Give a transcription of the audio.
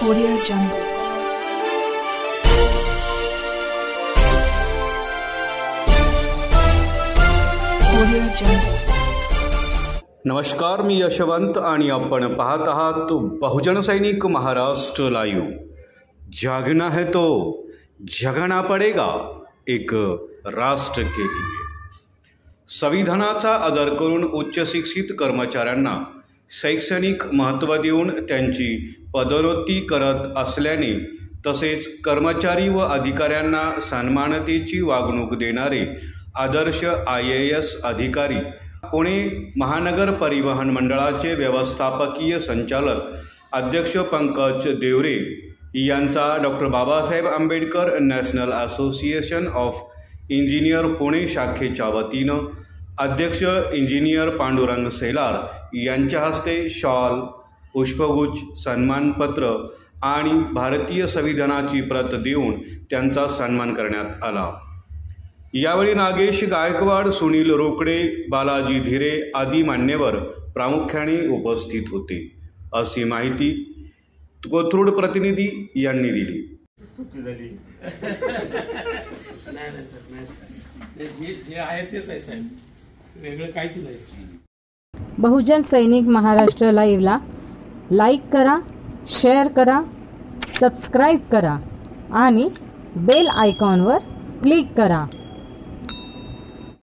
Audio Jungle. Audio Jungle. नमस्कार, मी यशवंत आणि आपण पाहत आहात बहुजन सैनिक महाराष्ट्र लाईव्ह। जागना है तो जगना पडेगा, एक राष्ट्र के लिए। संविधानाचा आदर करून उच्च शिक्षित कर्मचाऱ्यांना शैक्षणिक महत्त्व देऊन त्यांची पदोन्नती करत असल्याने तसेच कर्मचारी व अधिकाऱ्यांना सन्मानतेची वागणूक देणारे आदर्श IAS अधिकारी पुणे महानगर परिवहन मंडळाचे व्यवस्थापकीय संचालक अध्यक्ष पंकज देवरे यांचा doctor Babasaheb Ambedkar national association of engineer Pune शाखेच्या वतीनं अध्यक्ष इंजिनियर पांडुरंग सेलार यांच्या हस्ते शॉल, पुष्पगुच्छ, सन्मानपत्र आणि भारतीय संविधानाची प्रत देऊन त्यांचा सन्मान करण्यात आला। यावेळी नागेश गायकवाड, सुनील रोकडे, बालाजी धीरे आदी मान्यवर प्रामुख्याने उपस्थित होते, अशी माहिती कोथरूड प्रतिनिधी यांनी दिली। बहुजन सैनिक महाराष्ट्र लाईव्हला लाईक करा, शेअर करा, सबस्क्राईब करा आणि बेल आयकॉनवर क्लिक करा।